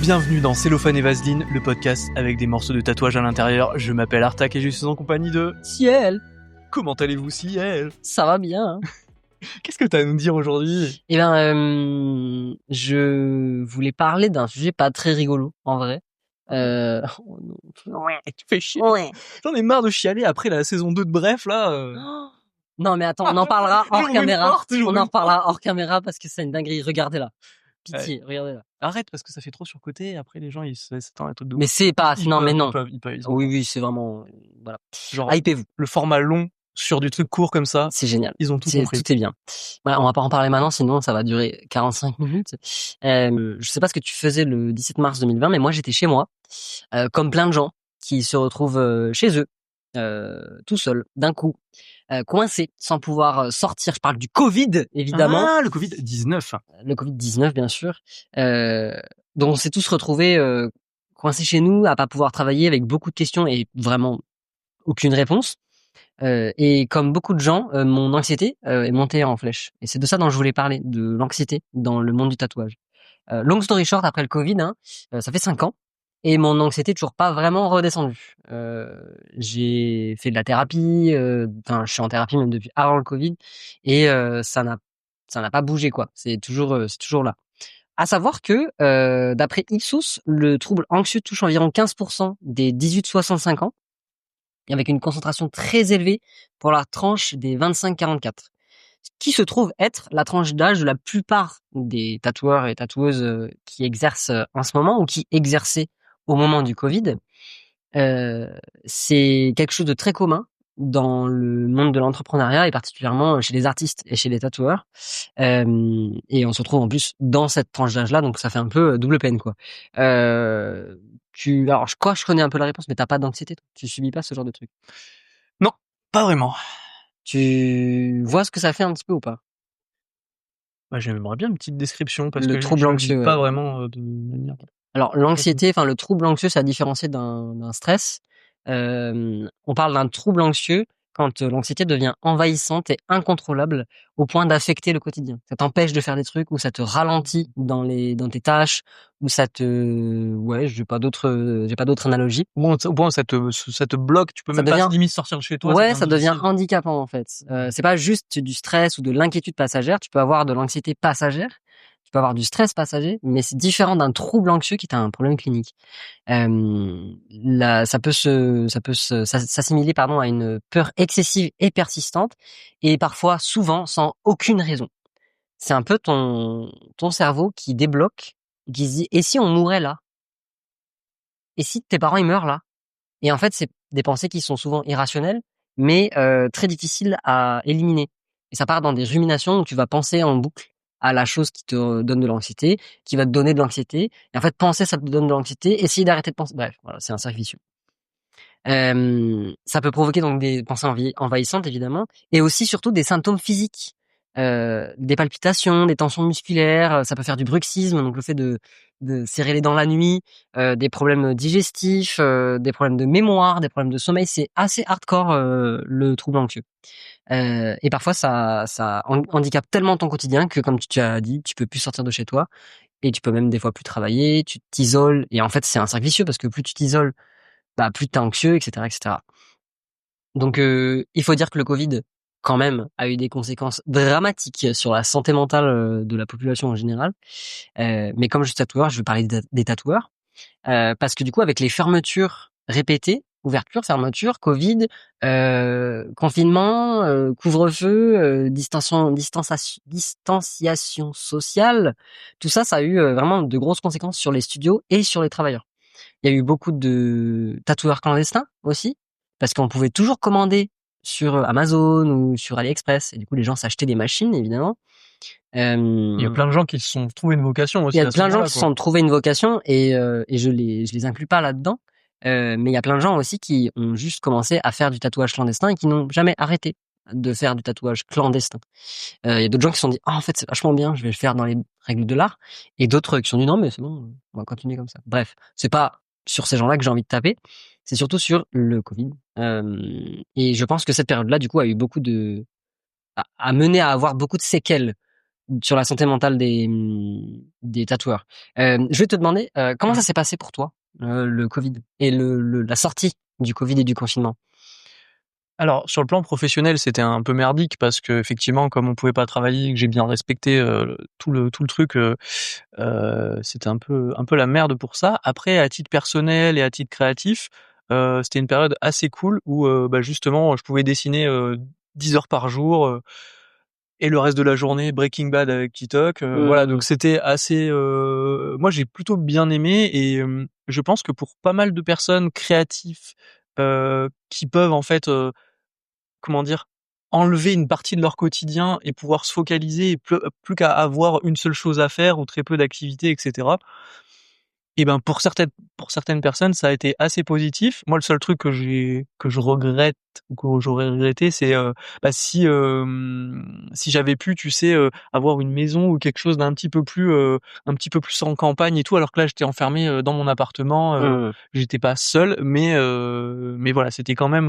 Bienvenue dans Cellophane et Vaseline, le podcast avec des morceaux de tatouage à l'intérieur. Je m'appelle Artak et je suis en compagnie de... Ciel. Comment allez-vous, Ciel? Ça va bien. Hein. Qu'est-ce que t'as à nous dire aujourd'hui? Eh ben, je voulais parler d'un sujet pas très rigolo, en vrai. Oh non. Ouais, tu fais chier. Ouais. J'en ai marre de chialer après la saison 2 de Bref, là. Non, mais attends, on en parlera hors J'ouvre une caméra. porte, j'ouvre On une en reparlera hors caméra parce que c'est une dinguerie. Regardez là. Pitié, regardez là. Arrête, parce que ça fait trop surcoté, et après les gens, c'est un truc de Mais ouf. c'est pas... Ils Non, peuvent, mais non. Ils peuvent, ils ont Oui, pas. oui, c'est vraiment... Voilà. Genre, Hypez-vous. le format long sur du truc court comme ça, C'est génial. ils ont tout compris. Tout est bien. Ouais, on va pas en parler maintenant, sinon ça va durer 45 minutes. Je sais pas ce que tu faisais le 17 mars 2020, mais moi j'étais chez moi, comme plein de gens qui se retrouvent chez eux, tout seuls, d'un coup, coincés, sans pouvoir sortir. Je parle du Covid, évidemment. Ah, le Covid-19. Le Covid-19, bien sûr. Donc on s'est tous retrouvés coincés chez nous, à pas pouvoir travailler, avec beaucoup de questions et vraiment aucune réponse. Et comme beaucoup de gens, mon anxiété est montée en flèche. Et c'est de ça dont je voulais parler, de l'anxiété dans le monde du tatouage. Long story short, après le Covid, ça fait 5 ans, et mon anxiété est toujours pas vraiment redescendue. J'ai fait de la thérapie, enfin je suis en thérapie même depuis avant le Covid, et ça n'a pas bougé quoi. C'est toujours là. À savoir que d'après Ipsos, le trouble anxieux touche environ 15% des 18-65 ans, avec une concentration très élevée pour la tranche des 25-44, ce qui se trouve être la tranche d'âge de la plupart des tatoueurs et tatoueuses qui exercent en ce moment ou qui exerçaient au moment du Covid. C'est quelque chose de très commun dans le monde de l'entrepreneuriat et particulièrement chez les artistes et chez les tatoueurs. Et on se retrouve en plus dans cette tranche d'âge-là, donc ça fait un peu double peine, quoi. Alors, je connais un peu la réponse, mais t'as pas d'anxiété, toi? Tu subis pas ce genre de truc? Non, pas vraiment. Tu vois ce que ça fait un petit peu ou pas? Bah, j'aimerais bien une petite description parce Le que trouble je le vis anxieux, pas ouais. vraiment de manière. Alors l'anxiété, enfin le trouble anxieux, c'est à différencier d'un stress. On parle d'un trouble anxieux quand l'anxiété devient envahissante et incontrôlable au point d'affecter le quotidien. Ça t'empêche de faire des trucs, ou ça te ralentit dans tes tâches, ou ouais, j'ai pas d'autres analogies. Au point où ça te bloque, tu peux Ça même pas devient limite sortir de chez toi. Ouais, ça devient difficile. handicapant en fait. C'est pas juste du stress ou de l'inquiétude passagère. Tu peux avoir de l'anxiété passagère, tu peux avoir du stress passager, mais c'est différent d'un trouble anxieux qui est un problème clinique. Ça peut s'assimiler, pardon, à une peur excessive et persistante, et parfois, souvent, sans aucune raison. C'est un peu ton cerveau qui débloque, qui se dit: et si on mourait là? Et si tes parents ils meurent là? Et en fait, c'est des pensées qui sont souvent irrationnelles, mais très difficiles à éliminer. Et ça part dans des ruminations où tu vas penser en boucle à la chose qui te donne de l'anxiété, qui va te donner de l'anxiété. Et en fait, penser, ça te donne de l'anxiété. Essayer d'arrêter de penser. Bref, voilà, c'est un cercle vicieux. Ça peut provoquer donc des pensées envahissantes, évidemment, et aussi surtout des symptômes physiques, des palpitations, des tensions musculaires. Ça peut faire du bruxisme, donc le fait de serrer les dents la nuit, des problèmes digestifs, des problèmes de mémoire, des problèmes de sommeil. C'est assez hardcore, le trouble anxieux. Et parfois ça handicape tellement ton quotidien que, comme tu as dit, tu peux plus sortir de chez toi, et tu peux même des fois plus travailler, tu t'isoles, et en fait c'est un cercle vicieux parce que plus tu t'isoles, bah plus t'es anxieux, etc., etc. Donc il faut dire que le Covid, quand même, a eu des conséquences dramatiques sur la santé mentale de la population en général. Mais comme je suis tatoueur, je vais parler des tatoueurs, parce que du coup, avec les fermetures répétées, ouverture, fermeture, Covid, confinement, couvre-feu, distanciation sociale, tout ça, ça a eu vraiment de grosses conséquences sur les studios et sur les travailleurs. Il y a eu beaucoup de tatoueurs clandestins aussi, parce qu'on pouvait toujours commander sur Amazon ou sur AliExpress, et du coup les gens s'achetaient des machines, évidemment. Il y a plein de gens qui se sont trouvés une vocation Il aussi y à a ce plein de gens moment-là, qui se quoi. sont trouvés une vocation, et je les inclus pas là-dedans. Mais il y a plein de gens aussi qui ont juste commencé à faire du tatouage clandestin et qui n'ont jamais arrêté de faire du tatouage clandestin. Il y a d'autres gens qui se sont dit: ah, en fait c'est vachement bien, je vais le faire dans les règles de l'art, et d'autres qui se sont dit: non mais c'est bon, on va continuer comme ça. Bref, c'est pas sur ces gens-là que j'ai envie de taper, c'est surtout sur le Covid. Et je pense que cette période-là, du coup, a eu beaucoup a mené à avoir beaucoup de séquelles sur la santé mentale des tatoueurs. Je vais te demander comment ça s'est passé pour toi le Covid et la sortie du Covid et du confinement. Alors, sur le plan professionnel, c'était un peu merdique parce que effectivement, comme on pouvait pas travailler, que j'ai bien respecté tout le truc, c'était un peu la merde pour ça. Après, à titre personnel et à titre créatif, c'était une période assez cool où justement, je pouvais dessiner 10 heures par jour et le reste de la journée Breaking Bad avec TikTok. Voilà, donc c'était assez. Moi, j'ai plutôt bien aimé et je pense que pour pas mal de personnes créatifs qui peuvent en fait comment dire, enlever une partie de leur quotidien et pouvoir se focaliser et plus qu'à avoir une seule chose à faire ou très peu d'activités, etc. Et ben pour certaines personnes, ça a été assez positif. Moi, le seul truc que je regrette ou que j'aurais regretté, c'est si j'avais pu, tu sais, avoir une maison ou quelque chose d'un un petit peu plus en campagne et tout, alors que là, j'étais enfermé dans mon appartement. J'étais pas seul, mais voilà, c'était quand même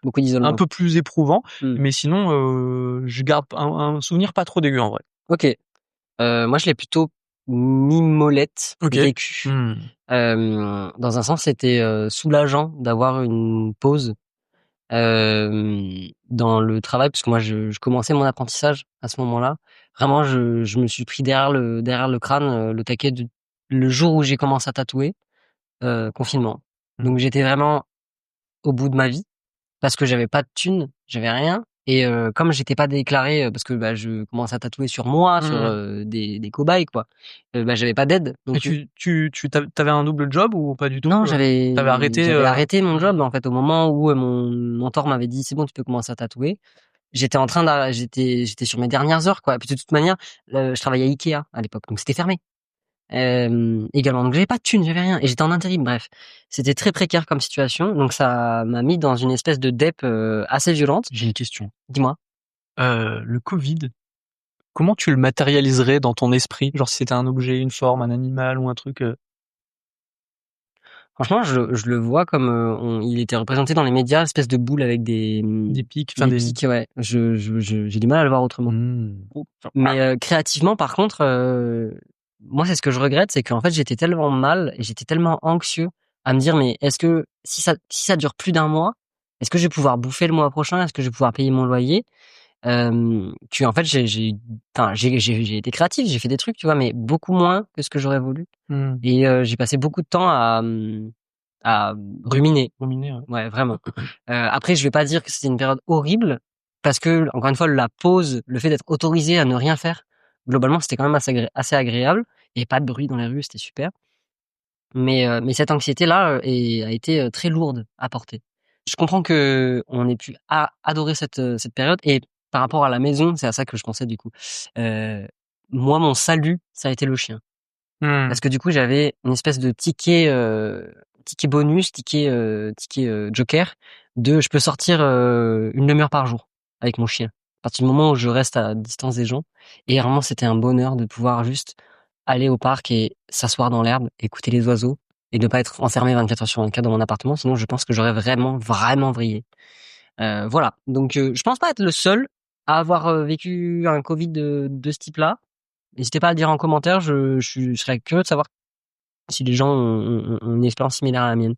Beaucoup un d'isolement. peu plus éprouvant. Mais sinon, je garde un souvenir pas trop dégueu en vrai. Ok. Moi, je l'ai plutôt mi-molette Ok. vécu. Dans un sens, c'était soulageant d'avoir une pause dans le travail, parce que moi, je commençais mon apprentissage à ce moment-là. Vraiment, je me suis pris derrière le crâne, le taquet le jour où j'ai commencé à tatouer, confinement. Donc, j'étais vraiment au bout de ma vie parce que j'avais pas de thunes, j'avais rien. Et comme j'étais pas déclaré, parce que je commence à tatouer sur moi, sur des cobayes quoi. J'avais pas d'aide. Et Donc t'avais un double job ou pas du tout? non, T'avais arrêté. j'avais arrêté mon job en fait au moment où mon mentor m'avait dit c'est bon, tu peux commencer à tatouer. J'étais en train j'étais sur mes dernières heures quoi. Et puis de toute manière, je travaillais à Ikea à l'époque, donc c'était fermé. Également. Donc j'avais pas de thunes, j'avais rien et j'étais en intérim. Bref, c'était très précaire comme situation, donc ça m'a mis dans une espèce de dep assez violente. J'ai une question. Dis-moi. Le Covid, comment tu le matérialiserais dans ton esprit? Genre si c'était un objet, une forme, un animal ou un truc. Franchement, je le vois comme il était représenté dans les médias, espèce de boule avec Des pics, enfin des pics. Ouais, j'ai du mal à le voir autrement. Mais créativement, par contre, moi, c'est ce que je regrette, c'est qu'en fait, j'étais tellement mal et j'étais tellement anxieux à me dire, mais est-ce que si ça dure plus d'un mois, est-ce que je vais pouvoir bouffer le mois prochain? Est-ce que je vais pouvoir payer mon loyer? En fait, j'ai été créatif, j'ai fait des trucs, tu vois, mais beaucoup moins que ce que j'aurais voulu. Et j'ai passé beaucoup de temps à ruminer. Ruminer, ouais. Ouais, vraiment. Après, je vais pas dire que c'était une période horrible parce que, encore une fois, la pause, le fait d'être autorisé à ne rien faire, globalement, c'était quand même assez agréable. Et pas de bruit dans les rues, c'était super. Mais cette anxiété-là a été très lourde à porter. Je comprends que on ait pu adorer cette période. Et par rapport à la maison, c'est à ça que je pensais du coup. Moi, mon salut, ça a été le chien. Parce que du coup, j'avais une espèce de ticket bonus, ticket joker je peux sortir une demi-heure par jour avec mon chien. À partir du moment où je reste à distance des gens. Et vraiment, c'était un bonheur de pouvoir juste aller au parc et s'asseoir dans l'herbe, écouter les oiseaux et ne pas être enfermé 24 heures sur 24 dans mon appartement. Sinon, je pense que j'aurais vraiment, vraiment vrillé. Voilà. Donc, je pense pas être le seul à avoir vécu un Covid de ce type-là. N'hésitez pas à le dire en commentaire, je serais curieux de savoir si les gens ont une expérience similaire à la mienne.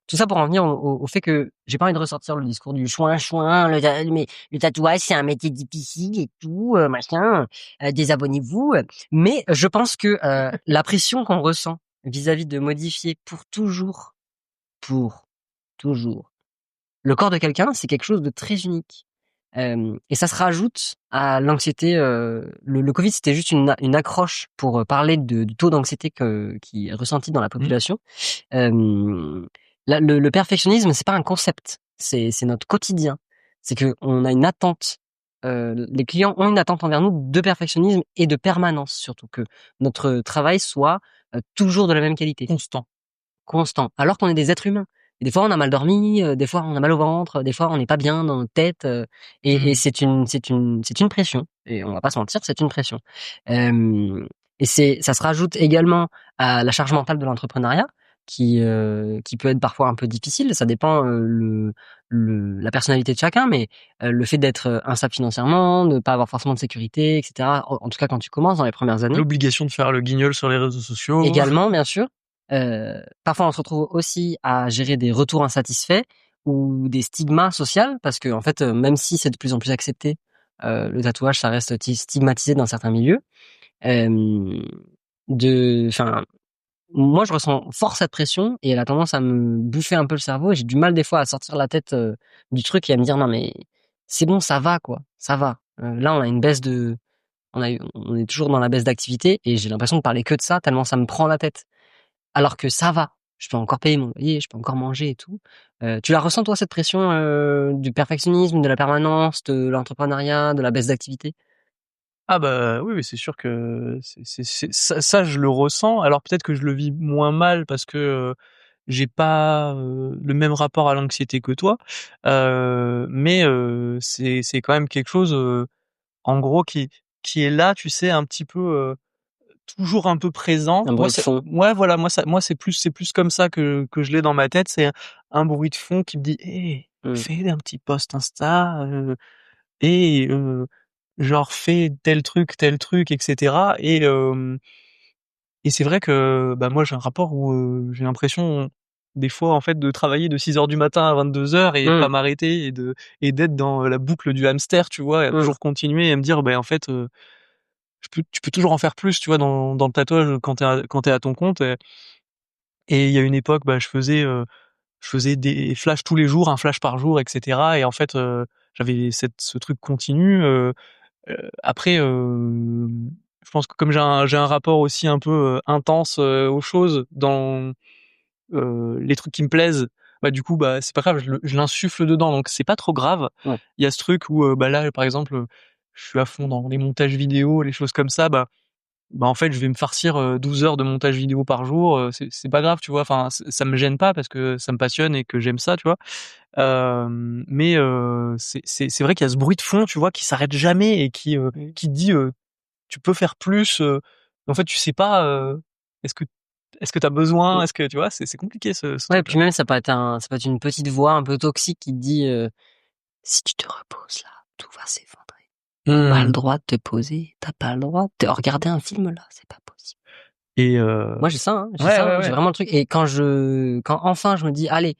Tout ça pour en venir au fait que j'ai pas envie de ressortir le discours du chouin, mais le tatouage c'est un métier difficile et tout, machin, désabonnez-vous. Mais je pense que la pression qu'on ressent vis-à-vis de modifier pour toujours le corps de quelqu'un, c'est quelque chose de très unique. Et ça se rajoute à l'anxiété. Le Covid, c'était juste une accroche pour parler du taux d'anxiété qui est ressenti dans la population. Le perfectionnisme, c'est pas un concept, c'est notre quotidien. C'est que on a une attente. Les clients ont une attente envers nous de perfectionnisme et de permanence, surtout que notre travail soit toujours de la même qualité, constant. Alors qu'on est des êtres humains. Et des fois, on a mal dormi, des fois, on a mal au ventre, des fois, on n'est pas bien dans notre tête, et c'est une pression. Et on va pas se mentir, c'est une pression. Et ça se rajoute également à la charge mentale de l'entrepreneuriat, qui peut être parfois un peu difficile. Ça dépend la personnalité de chacun, mais le fait d'être instable financièrement, de pas avoir forcément de sécurité, etc. En tout cas, quand tu commences dans les premières années. L'obligation de faire le guignol sur les réseaux sociaux. Également, bien sûr. Parfois, on se retrouve aussi à gérer des retours insatisfaits ou des stigmas sociaux, parce que en fait, même si c'est de plus en plus accepté, le tatouage, ça reste stigmatisé dans certains milieux. Enfin, moi, je ressens fort cette pression et elle a tendance à me bouffer un peu le cerveau et j'ai du mal des fois à sortir la tête du truc et à me dire non mais c'est bon, ça va quoi, ça va. Là, on a une baisse on est toujours dans la baisse d'activité et j'ai l'impression de parler que de ça tellement ça me prend la tête. Alors que ça va, je peux encore payer mon loyer, je peux encore manger et tout. Tu la ressens toi cette pression du perfectionnisme, de la permanence, de l'entrepreneuriat, de la baisse d'activité? Ah bah, oui, oui, c'est sûr que c'est ça je le ressens. Alors peut-être que je le vis moins mal parce que, j'ai pas, le même rapport à l'anxiété que toi, mais c'est quand même quelque chose, en gros qui est là, tu sais, un petit peu, toujours un peu présent. Un Moi bruit de c'est fond? ouais, voilà, moi c'est plus comme ça que je l'ai dans ma tête. C'est un bruit de fond qui me dit: «Hé, Mmh. fais un petit post Insta, et genre fais tel truc et cetera», et c'est vrai que, bah, moi j'ai un rapport où, j'ai l'impression des fois en fait de travailler de 6 heures du matin à 22 heures et pas Mmh. m'arrêter et d'être dans la boucle du hamster, tu vois? Et à Mmh. toujours continuer et me dire: «Beh, en fait, tu peux toujours en faire plus», tu vois? Dans le tatouage quand tu es à ton compte, et il y a une époque, bah, je faisais des flashs tous les jours, un flash par jour et cetera, et en fait, j'avais ce truc continu, après, je pense que comme j'ai un rapport aussi un peu, intense, aux choses dans, les trucs qui me plaisent, bah, du coup, bah, c'est pas grave, je l'insuffle dedans, donc c'est pas trop grave. Ouais. Il y a ce truc où, bah, là, par exemple, je suis à fond dans les montages vidéo, les choses comme ça, bah, en fait, je vais me farcir, 12 heures de montage vidéo par jour, c'est pas grave, tu vois? Enfin, ça me gêne pas parce que ça me passionne et que j'aime ça, tu vois? Mais c'est vrai qu'il y a ce bruit de fond, tu vois, qui s'arrête jamais et qui dit, tu peux faire plus, en fait, tu sais pas, est-ce que tu as besoin? Mmh. Est-ce que tu vois? C'est compliqué ce Ouais, truc-là. puis même ça peut être une petite voix un peu toxique qui te dit, «Si tu te reposes là, tout va s'effondrer. Tu pas le Mmh. droit de te poser, tu pas le droit de regarder un film là, c'est pas possible». Et Moi j'ai ouais, ça, ouais, j'ai ouais. vraiment le truc et quand enfin je me dis: «Allez,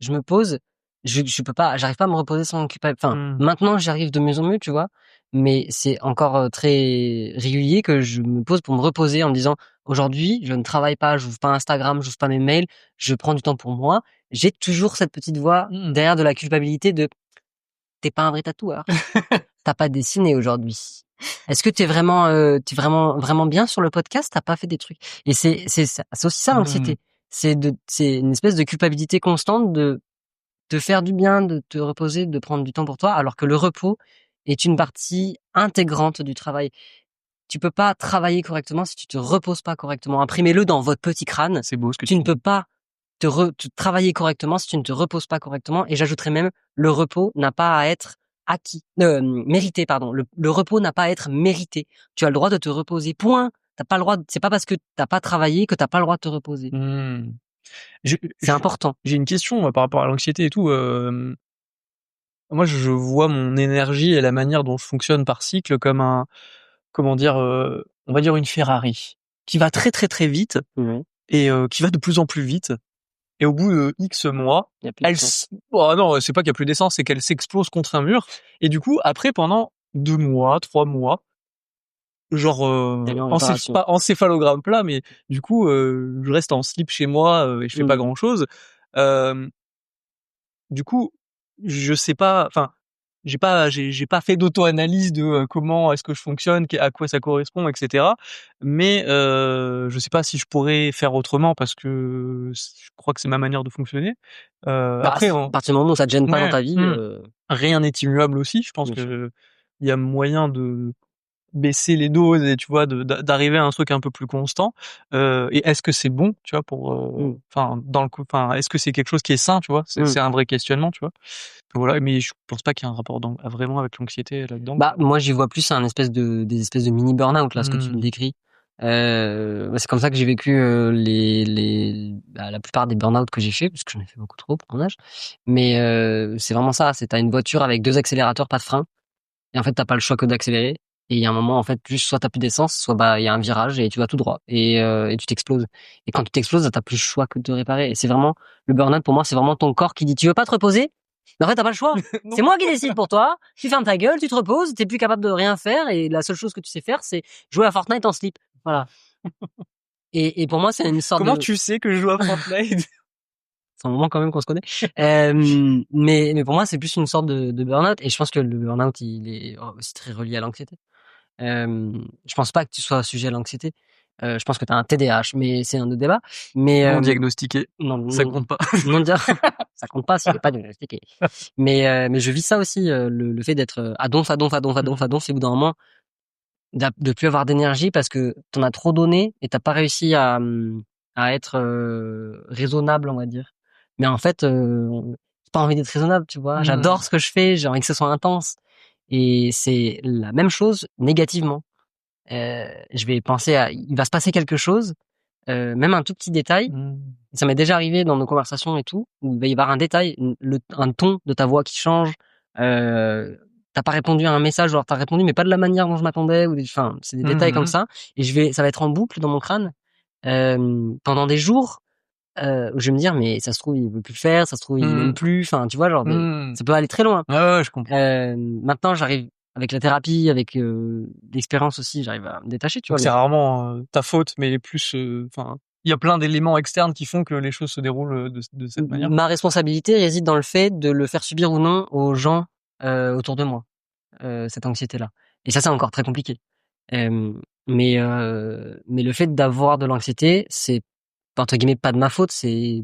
je me pose», je peux pas, j'arrive pas à me reposer sans enfin, Mmh. maintenant j'y arrive de mieux en mieux, tu vois? Mais c'est encore, très régulier que je me pose pour me reposer en me disant: «Aujourd'hui, je ne travaille pas, j'ouvre pas Instagram, j'ouvre pas mes mails, je prends du temps pour moi». J'ai toujours cette petite voix Mmh. derrière de la culpabilité de: «Tu pas un vrai tatoueur, tu pas dessiné aujourd'hui. Est-ce que tu vraiment bien sur le podcast? Tu pas fait des trucs?» Et c'est aussi ça Mmh. l'anxiété. C'est une espèce de culpabilité constante de te faire du bien, de te reposer, de prendre du temps pour toi, alors que le repos est une partie intégrante du travail. Tu peux pas travailler correctement si tu te reposes pas correctement. Imprimez-le dans votre petit crâne. C'est beau ce que Tu tu ne dis. peux pas te travailler correctement si tu ne te reposes pas correctement. Et j'ajouterais même, le repos n'a pas à être mérité, pardon. Le repos n'a pas à être mérité. Tu as le droit de te reposer. Point. T'as pas le droit. C'est pas parce que t'as pas travaillé que t'as pas le droit de te reposer. Mmh. Je C'est je important. j'ai une question, moi, par rapport à l'anxiété et tout, moi, je vois mon énergie et la manière dont je fonctionne par cycle comme un, comment dire? On va dire une Ferrari qui va très, très, très vite Oui. et qui va de plus en plus vite, et au bout de X mois, Il y a plus de elle sens. oh non, c'est pas qu'il y a plus d'essence, c'est qu'elle s'explose contre un mur, et du coup, après, pendant 2 mois, 3 mois, genre, T'es mis en réparation. pas encéphalogramme plat, mais du coup, je reste en slip chez moi, et je fais pas Mmh. grand chose. Hem, du coup, je sais pas, enfin, j'ai pas fait d'auto-analyse de, comment est-ce que je fonctionne, à quoi ça correspond et cetera. Mais, je sais pas si je pourrais faire autrement parce que je crois que c'est ma manière de fonctionner. Bah, Après à partir du moment où ça te gêne pas dans ouais, ta vie, rien n'est immuable aussi. Je pense bien sûr. que il y a moyen de baisser les doses et tu vois, d'arriver à un truc un peu plus constant. Et est-ce que c'est bon, tu vois, pour, Mmh. enfin, dans le coup, enfin, est-ce que c'est quelque chose qui est sain, tu vois? Mmh. C'est un vrai questionnement, tu vois? Voilà, mais je pense pas qu'il y ait un rapport vraiment avec l'anxiété là-dedans, Bah, quoi. moi, j'y vois plus des espèces de mini burn-out là, ce que tu me Mmh. décris. C'est comme ça que j'ai vécu la plupart des burn-out que j'ai fait, parce que j'en ai fait beaucoup trop pour mon âge. Mais c'est vraiment ça, c'est t'as une voiture avec 2 accélérateurs, pas de frein, et en fait t'as pas le choix que d'accélérer. Et il y a un moment en fait, juste soit t'as plus d'essence, soit il y a un virage et tu vas tout droit et tu t'exploses. Et quand tu t'exploses, t'as plus le choix que de te réparer. Et c'est vraiment le burn-out pour moi, c'est vraiment ton corps qui dit tu veux pas te reposer? Mais en fait t'as pas le choix. C'est moi qui décide pour toi. Tu fermes ta gueule, tu te reposes, t'es plus capable de rien faire et la seule chose que tu sais faire, c'est jouer à Fortnite en slip. Voilà. Et pour moi, c'est une sorte Comment de... tu sais que je joue à Fortnite? C'est un moment quand même qu'on se connaît. Mais pour moi, c'est plus une sorte de burn-out. Et je pense que le burn-out, il est aussi très relié à l'anxiété. Je pense pas que tu sois sujet à l'anxiété. Je pense que tu as un TDAH, mais c'est un autre débat. Mais Non diagnostiqué, non, ça compte pas. non dire ça compte pas s'il est pas diagnostiqué. Mais je vis ça aussi, le fait d'être à donf, à donf, à donf, à donf, à donf, et au bout d'un moment de plus avoir d'énergie parce que t'en as trop donné et t'as pas réussi à être raisonnable, on va dire. Mais en fait, j'ai pas envie d'être raisonnable, tu vois. J'adore ce que je fais, j'ai envie que ce soit intense. Et c'est la même chose négativement. Je vais penser il va se passer quelque chose, même un tout petit détail. Ça m'est déjà arrivé dans nos conversations et tout, où il va y avoir un détail, un ton de ta voix qui change. T'as pas répondu à un message, genre t'as répondu mais pas de la manière dont je m'attendais, enfin c'est des détails comme ça. Et ça va être en boucle dans mon crâne pendant des jours. Où je vais me dire mais ça se trouve il veut plus le faire, ça se trouve il m'aime plus. Enfin tu vois genre ça peut aller très loin. Ouais, je comprends. Maintenant j'arrive avec la thérapie, avec l'expérience aussi, j'arrive à me détacher, tu Donc vois. c'est rarement ta faute, mais plus, enfin, il y a plein d'éléments externes qui font que les choses se déroulent de cette manière. Ma responsabilité réside dans le fait de le faire subir ou non aux gens autour de moi, cette anxiété-là. Et ça, c'est encore très compliqué. Mais le fait d'avoir de l'anxiété, c'est entre guillemets pas de ma faute, c'est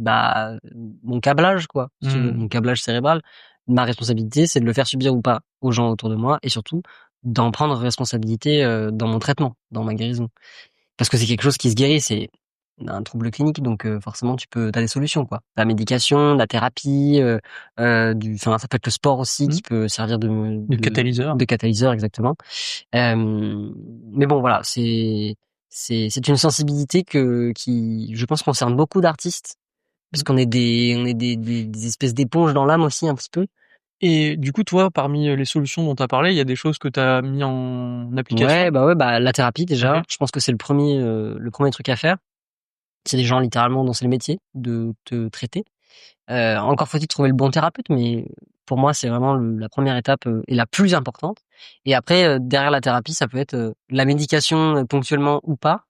mon câblage quoi, si tu veux, mon câblage cérébral. Ma responsabilité, c'est de le faire subir ou pas aux gens autour de moi et surtout d'en prendre responsabilité dans mon traitement, dans ma guérison. Parce que c'est quelque chose qui se guérit, c'est un trouble clinique, donc forcément t'as des solutions quoi. La médication, la thérapie, enfin ça peut être le sport aussi qui peut servir de catalyseur. de catalyseur exactement. Mais bon voilà, c'est une sensibilité qui je pense concerne beaucoup d'artistes parce qu'on est des espèces d'éponges dans l'âme aussi un petit peu. Et du coup, toi, parmi les solutions dont tu as parlé, il y a des choses que tu as mis en application? Ouais, la thérapie déjà, OK. je pense que c'est le premier truc à faire. C'est des gens littéralement dont c'est le métier de te traiter. Encore faut-il trouver le bon thérapeute, mais pour moi, c'est vraiment la première étape et la plus importante. Et après, derrière la thérapie, ça peut être la médication ponctuellement ou pas,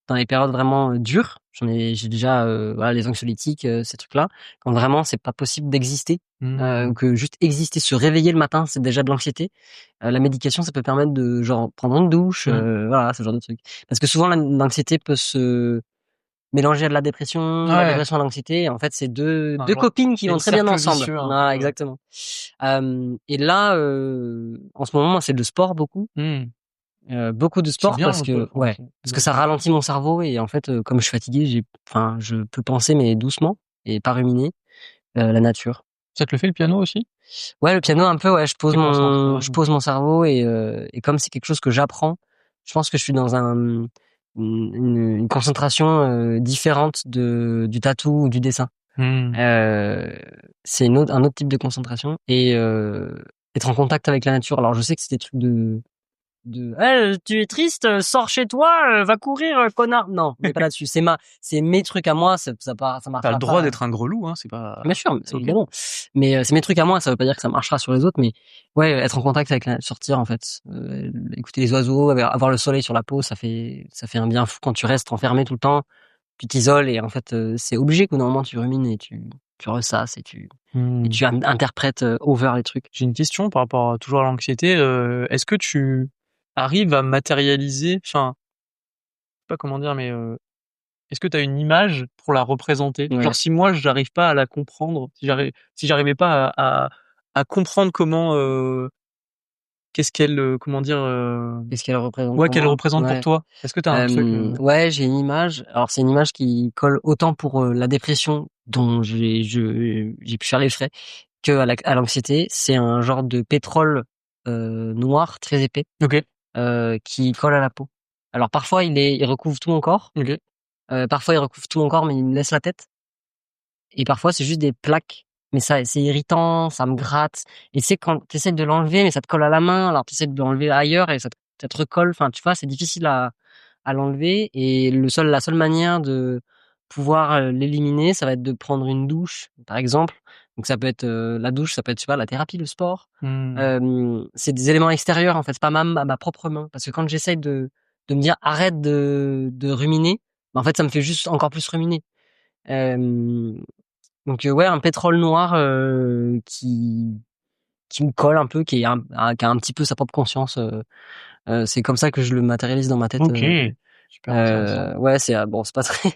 dans les périodes vraiment dures. J'ai déjà voilà les anxiolytiques, ces trucs-là. Quand vraiment c'est pas possible d'exister, ou que juste exister, se réveiller le matin, c'est déjà de l'anxiété. La médication, ça peut permettre de genre prendre une douche, voilà, ce genre de trucs. Parce que souvent l'anxiété peut se mélanger à de la dépression, la Ouais, dépression à l'anxiété. En fait, c'est un deux genre copines qui il y a vont une très bien cercle ensemble. vicieux un Voilà, peu, ouais. exactement. Et là, en ce moment, moi, c'est le sport beaucoup. Beaucoup de C'est sport bien parce un peu, que enfin, ouais, parce que ça ralentit mon cerveau et en fait, comme je suis fatigué, je peux penser mais doucement et pas ruminer. La nature. ça te le fait le piano aussi? Ouais, le piano un peu, ouais, T'es concentré. je pose mon cerveau et comme c'est quelque chose que j'apprends, je pense que je suis dans une concentration différente du tatou ou du dessin. Euh, c'est un autre type de concentration et être en contact avec la nature. Alors je sais que c'est des trucs tu es triste, sors chez toi, va courir, connard. Non, mais pas là-dessus. C'est mes trucs à moi, ça T'as le marchera droit pas. d'être un grelou, hein, c'est pas... Bien sûr, c'est OK. évidemment. Mais c'est mes trucs à moi, ça veut pas dire que ça marchera sur les autres, mais ouais, être en contact avec sortir en fait, écouter les oiseaux, avoir le soleil sur la peau, ça fait un bien fou quand tu restes enfermé tout le temps, tu t'isoles et en fait c'est obligé que normalement tu rumines et tu ressasses et tu interprètes over les trucs. J'ai une question par rapport toujours à l'anxiété. Est-ce que tu arrives à matérialiser, enfin, je sais pas comment dire, mais est-ce que tu as une image pour la représenter? Ouais. Genre si moi j'arrive pas à la comprendre, si j'arrivais pas à comprendre comment, qu'est-ce qu'elle, comment dire, Qu'est-ce qu'elle représente ouais, pour qu'elle moi? représente pour Ouais. toi? Est-ce que tu as un truc, Ouais, j'ai une image. Alors c'est une image qui colle autant pour la dépression dont j'ai pu faire les frais que à l'anxiété. C'est un genre de pétrole noir très épais OK. qui colle à la peau. Alors parfois il recouvre tout mon corps, OK. parfois il recouvre tout mon corps mais il me laisse la tête et parfois c'est juste des plaques. Mais ça, c'est irritant, ça me gratte et tu sais quand tu essaies de l'enlever mais ça te colle à la main, alors tu essaies de l'enlever ailleurs et ça te recolle, enfin tu vois? C'est difficile à l'enlever et la seule manière de pouvoir, l'éliminer, ça va être de prendre une douche, par exemple. Donc ça peut être, la douche, ça peut être, je sais pas, la thérapie, le sport. Mmh. C'est des éléments extérieurs, en fait, c'est pas ma propre main. Parce que quand j'essaye de me dire: «Arrête de ruminer», bah, en fait, ça me fait juste encore plus ruminer. Hem, donc ouais, un pétrole noir, qui me colle un peu, qui a un petit peu sa propre conscience, c'est comme ça que je le matérialise dans ma tête, OK, super intéressant. ouais, bon, c'est pas très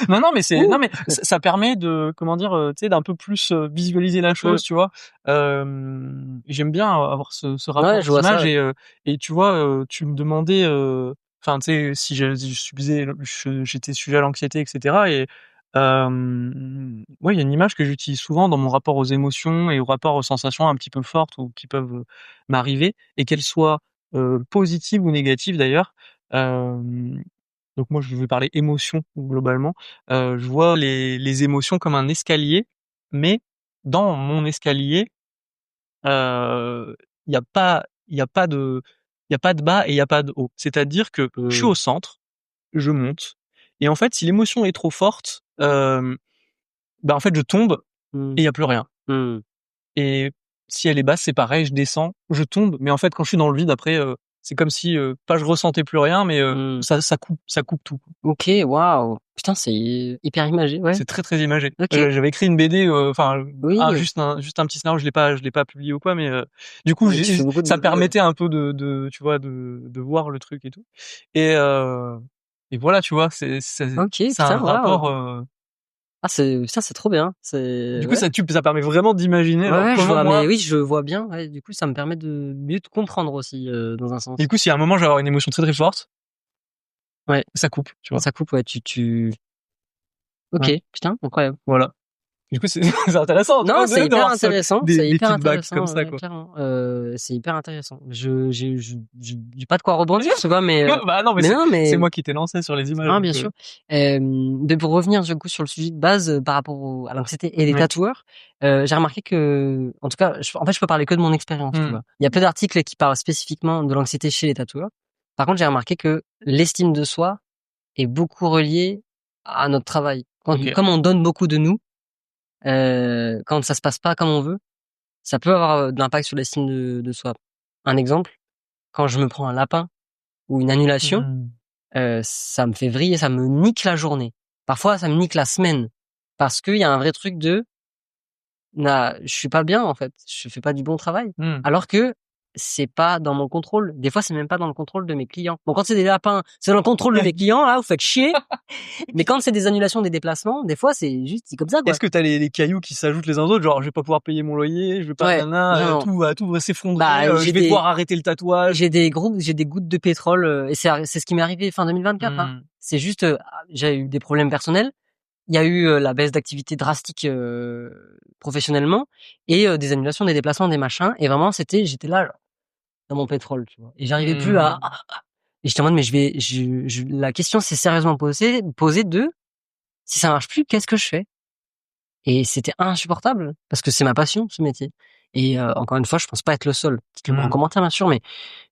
Non, mais c'est ouh! non, mais ça permet de, comment dire, tu sais, d'un peu plus, visualiser la Mmh. chose, tu vois? J'aime bien avoir ce Ouais, rapport je vois ça, d'image ouais. et tu vois, tu me demandais, enfin, tu sais, si j'étais sujet à l'anxiété et cetera et ouais, il y a une image que j'utilise souvent dans mon rapport aux émotions et au rapport aux sensations un petit peu fortes ou qui peuvent, m'arriver et qu'elles soient, positives ou négatives d'ailleurs. Hem donc moi, je vais parler émotions globalement. Je vois les émotions comme un escalier, mais dans mon escalier, heu, il y a pas il y a pas de il y a pas de bas et il y a pas de haut. C'est-à-dire que je suis Mmh. au centre, je monte et en fait, si l'émotion est trop forte, bah, en fait, je tombe Mmh. et il y a plus rien Mmh. et si elle est basse, c'est pareil, je descends, je tombe, mais en fait, quand je suis dans le vide après, c'est comme si, pas je ressentais plus rien, mais Mmh. ça coupe tout. OK, waouh! Putain, c'est hyper imagé, ouais. C'est très, très imagé. OK. J'avais écrit une BD, enfin, Oui, juste un petit scénario, je l'ai pas publié ou quoi, mais du coup, mais tu fais beaucoup de ça BD, ouais. permettait un peu de tu vois, de voir le truc et tout et voilà, tu vois? OK, C'est un putain, waouh! rapport, Ah, c'est trop bien. C'est du coup, ouais. ça permet vraiment d'imaginer, Ouais, genre, ouais, je comment vois, mais moi oui, je vois bien, ouais, du coup, ça me permet de mieux te comprendre aussi, dans un et du sens. coup, si à un moment, je vais avoir une émotion très, très forte, Ouais, ça coupe, tu vois? ça coupe, ouais, tu OK, Ouais, putain, incroyable. voilà. Du coup, c'est c'est intéressant, tu Non, vois, c'est hyper d'avoir intéressant, des feedbacks comme ça, quoi. clairement, c'est hyper intéressant. J'ai pas de quoi rebondir, tu vois? Bah, non, mais Mais non, c'est mais moi qui t'ai lancé sur les images, non, donc bien sûr. Mais pour revenir du coup sur le sujet de base, par rapport à l'anxiété et les oui. tatoueurs, j'ai remarqué que, en tout cas, en fait, je peux parler que de mon expérience, tu Mmh. vois? Il y a peu d'articles qui parlent spécifiquement de l'anxiété chez les tatoueurs. Par contre, j'ai remarqué que l'estime de soi est beaucoup reliée à notre travail. OK. Comme on donne beaucoup de nous, quand ça se passe pas comme on veut, ça peut avoir, de l'impact sur l'estime de soi. Un exemple, quand je me prends un lapin ou une annulation, Mmh. ça me fait vriller, ça me nique la journée. Parfois, ça me nique la semaine parce qu'il y a un vrai truc de: je suis pas bien en fait, je fais pas du bon travail. Mmh. Alors que c'est pas dans mon contrôle. Des fois, c'est même pas dans le contrôle de mes clients. Bon, quand c'est des lapins, c'est dans le contrôle de mes clients, là, vous faites chier. Mais quand c'est des annulations, des déplacements, des fois, c'est comme ça, quoi. Est-ce que t'as les cailloux qui s'ajoutent les uns aux autres, genre je vais pas pouvoir payer mon loyer, je vais pas Ouais, nana, vraiment. tout va s'effondrer, Bah, je vais devoir arrêter le tatouage. j'ai des gouttes de pétrole, et c'est ce qui m'est arrivé fin 2024, hein. Mmh. C'est juste, j'ai eu des problèmes personnels. Il y a eu, la baisse d'activité drastique, professionnellement et des annulations, des déplacements, des machins et vraiment j'étais là, genre, dans mon pétrole, tu vois? Et j'arrivais plus à Mmh. et j'étais en mode: «Mais la question s'est sérieusement posée de: "Si ça marche plus, qu'est-ce que je fais?"» Et c'était insupportable parce que c'est ma passion, ce métier et encore une fois, je pense pas être le seul. Dites-le moi en Mmh. commentaire, bien sûr, mais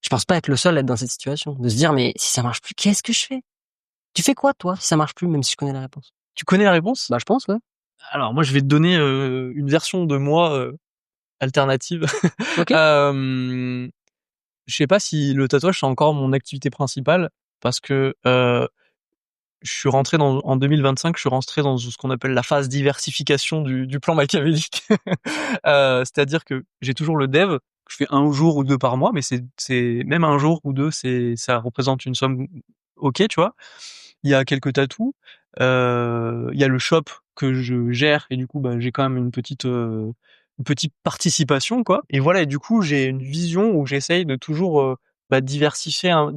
je pense pas être le seul à être dans cette situation. De se dire: «Mais si ça marche plus, qu'est-ce que je fais?» Tu fais quoi toi, si ça marche plus, même si je connais la réponse? Tu connais la réponse? Bah, je pense, ouais. Alors moi je vais te donner, une version de moi, alternative. OK. Hem, je sais pas si le tatouage c'est encore mon activité principale parce que, je suis rentré en 2025, je suis rentré dans ce qu'on appelle la phase diversification du plan machiavélique. C'est-à-dire que j'ai toujours le dev, que je fais un jour ou 2 par mois, mais c'est même un jour ou 2, ça représente une somme OK, tu vois? Il y a quelques tatous, il y a le shop que je gère et du coup, bah, j'ai quand même une petite participation, quoi et voilà et du coup, j'ai une vision où j'essaye de toujours, bah, diversifier un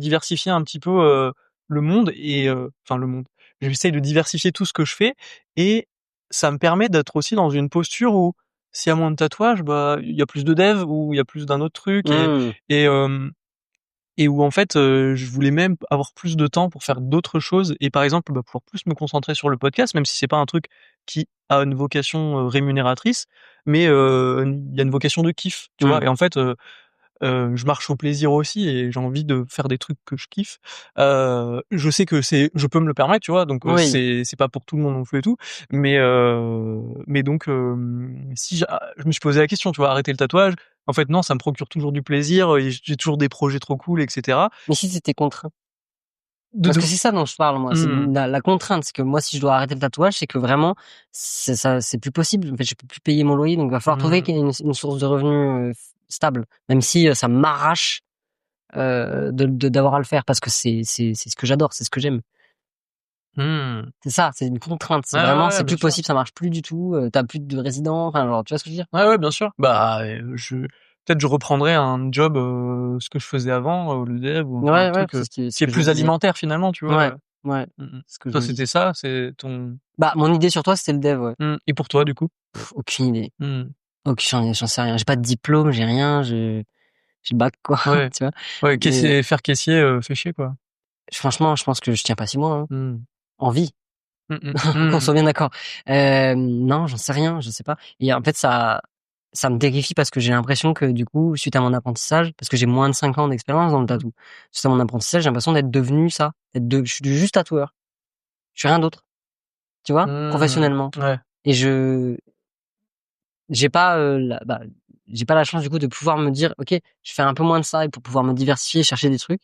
petit peu, le monde et enfin le monde. J'essaye de diversifier tout ce que je fais et ça me permet d'être aussi dans une posture où s'il y a moins de tatouages, bah, il y a plus de dev ou il y a plus d'un autre truc Mmh. et hem et où en fait, je voulais même avoir plus de temps pour faire d'autres choses et par exemple, pouvoir plus me concentrer sur le podcast, même si c'est pas un truc qui a une vocation, rémunératrice, mais il y a une vocation de kiff, tu vois? Mmh. Et en fait, je marche au plaisir aussi et j'ai envie de faire des trucs que je kiffe. Je sais que je peux me le permettre, tu vois? Donc Oui. c'est pas pour tout le monde non plus et tout, mais donc si je me suis posé la question, tu vois? Arrêter le tatouage, en fait non, ça me procure toujours du plaisir et j'ai toujours des projets trop cool et cetera. Mais si tu contraint? De Parce de que c'est ça dont je parle moi, c'est mmh. la contrainte. C'est que moi, si je dois arrêter le tatouage, c'est que vraiment, c'est plus possible. En fait, je peux plus payer mon loyer, donc il va falloir trouver Mmh. qu'il y ait une source de revenus, stable. Même si, ça m'arrache, d'avoir à le faire parce que c'est ce que j'adore, c'est ce que j'aime. Mmh. C'est ça, c'est une contrainte. C'est Ouais, ouais, vraiment, ouais, c'est bien plus sûr. possible, ça marche plus du tout, tu plus de résidents, enfin genre, tu vois ce que je veux dire? Ouais, ouais, bien sûr. Bah, peut-être je reprendrai un job, ce que je faisais avant, le dev ou enfin un Ouais, ouais, truc, c'est ce qui est que je me plus disais. alimentaire finalement, tu vois? Ouais, ouais, c'est ce que je Toi, me c'était disais. ça? C'est ton Bah, mon idée sur toi, c'était le dev, ouais. et pour toi, du coup? Aucune idée. Mmh. J'en sais rien. J'ai pas de diplôme, j'ai rien, j'ai le bac, quoi, Ouais. tu vois? Ouais, Mais faire caissier, fait chier, quoi. franchement, je pense que je tiens pas 6 mois, hein, Mmh. en vie, Mmh qu'on mh. soit bien d'accord. Non, j'en sais rien, je sais pas et en fait, ça me terrifie parce que j'ai l'impression que du coup, suite à mon apprentissage, parce que j'ai moins de 5 ans d'expérience dans le Mmh. tatou, suite à mon apprentissage, j'ai l'impression d'être devenu ça, je suis juste tatoueur. Je suis rien d'autre, tu vois? Mmh. Professionnellement Ouais. et j'ai pas, j'ai pas la chance du coup de pouvoir me dire: «OK, je fais un peu moins de ça» et pour pouvoir me diversifier, chercher des trucs.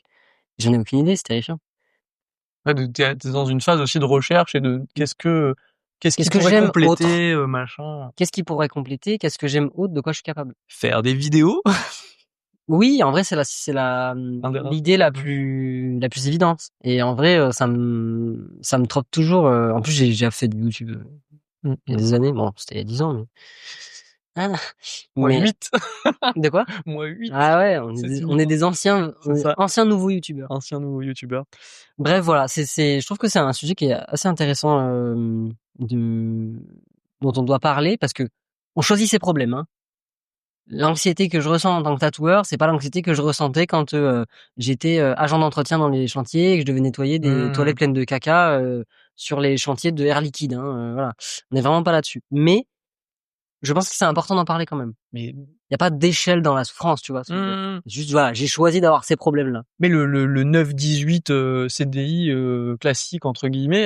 J'en ai aucune idée, c'est terrifiant. Ouais, tu es dans une phase aussi de recherche et de qu'est-ce qui Qu'est-ce que pourrait j'aime autre? compléter, machin. Qu'est-ce qui pourrait compléter? Qu'est-ce que j'aime autre? De quoi je suis capable? Faire des vidéos, Oui, en vrai, un des rares l'idée trucs. la plus évidente et en vrai, ça me trotte toujours, en plus, j'ai déjà fait du YouTube, Mmh il y a mh. des années. Bon, c'était il y a 10 ans, mais ah, Moi mais 8. de quoi? Moi 8. Ah ouais, C'est on est fini. des anciens, C'est ça, anciens nouveaux youtubeurs. ancien nouveau youtubeur. Bref, voilà, je trouve que c'est un sujet qui est assez intéressant, dont on doit parler parce que on choisit ses problèmes, hein. L'anxiété que je ressens en tant que tatoueur, c'est pas l'anxiété que je ressentais quand, j'étais, agent d'entretien dans les chantiers et que je devais nettoyer des Mmh. toilettes pleines de caca, sur les chantiers de Air Liquide, hein, voilà. On est vraiment pas là-dessus. Mais je pense que c'est important d'en parler quand même. Mais Il y a pas d'échelle dans la souffrance, tu vois ce que je veux dire? mmh. Juste voilà, j'ai choisi d'avoir ces problèmes-là. Mais le 9-18, CDI, «classique» entre guillemets,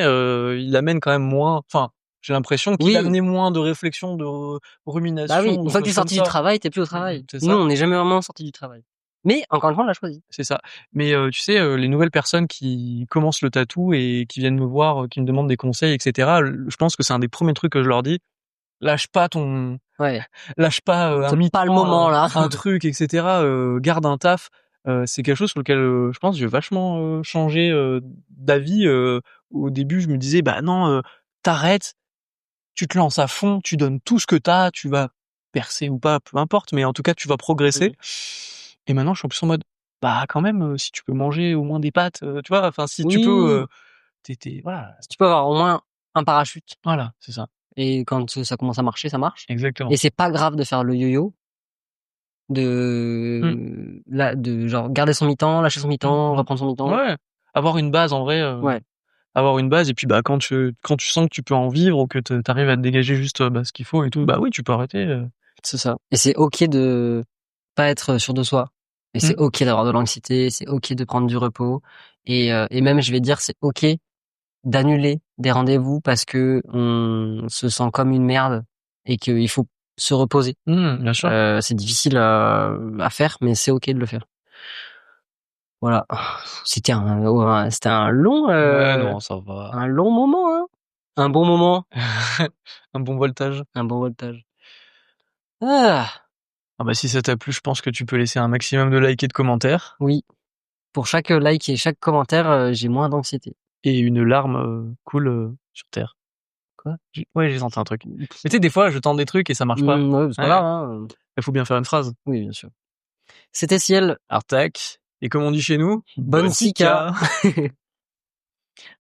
il amène quand même moins enfin, j'ai l'impression qu'il Oui, amenait moins de réflexion, de bah oui, rumination, une de fois que tu choses es comme sorti du ça. travail, tu es plus au travail. C'est Nous, ça, on n'est jamais vraiment sortis du travail. Mais encore une fois, on l'a choisi. c'est ça. Mais tu sais, les nouvelles personnes qui commencent le tatou et qui viennent me voir, qui me demandent des conseils et cetera, je pense que c'est un des premiers trucs que je leur dis: «Lâche pas ton Ouais, lâche pas, un c'est pas le mi-temps, moment là. un truc et cetera, garde un taf». C'est quelque chose sur lequel, je pense j'ai vachement, changé, d'avis, au début je me disais: «Bah non, tu tu te lances à fond, tu donnes tout ce que tu as, tu vas percer ou pas, peu importe, mais en tout cas tu vas progresser». Mmh. Et maintenant je suis en plus en mode: «Bah quand même, si tu peux manger au moins des pâtes», tu vois? Enfin si tu peux, Oui, tu voilà, si tu peux avoir au moins un parachute voilà, c'est ça, et quand, ça commence à marcher, ça marche et exactement. c'est pas grave de faire le yo-yo, Mmh, de genre garder son mi-temps, lâcher son mmh mi-temps, mh. reprendre son mi-temps. Ouais, avoir une base en vrai, Ouais, avoir une base et puis, bah, quand tu sens que tu peux en vivre ou que tu arrives à te dégager juste, bah, ce qu'il faut et tout, bah, oui, tu peux arrêter, c'est ça et c'est OK de pas être sûr de soi et c'est mmh, OK d'avoir de l'anxiété, c'est OK de prendre du repos et même je vais dire c'est OK d'annuler des rendez-vous parce que on se sent comme une merde et qu'il faut se reposer. bien sûr. C'est difficile, à faire, mais c'est OK de le faire. Voilà. C'était Ouais, non, ça va. un long moment, hein. Un bon moment, Un bon voltage. un bon voltage. Ah! Ah, bah, si ça t'a plu, je pense que tu peux laisser un maximum de likes et de commentaires Oui, pour chaque, like et chaque commentaire, j'ai moins d'anxiété. et une larme, coule, sur terre. Quoi? Ouais, j'ai senti un truc. Mais tu sais, des fois, je tente des trucs et ça marche pas. Ouais, c'est pas Ouais, grave, hein, il faut bien faire une phrase. oui, bien sûr. C'était Ciel, Alors tac et comme on dit chez nous, bonne bonne sika. sika!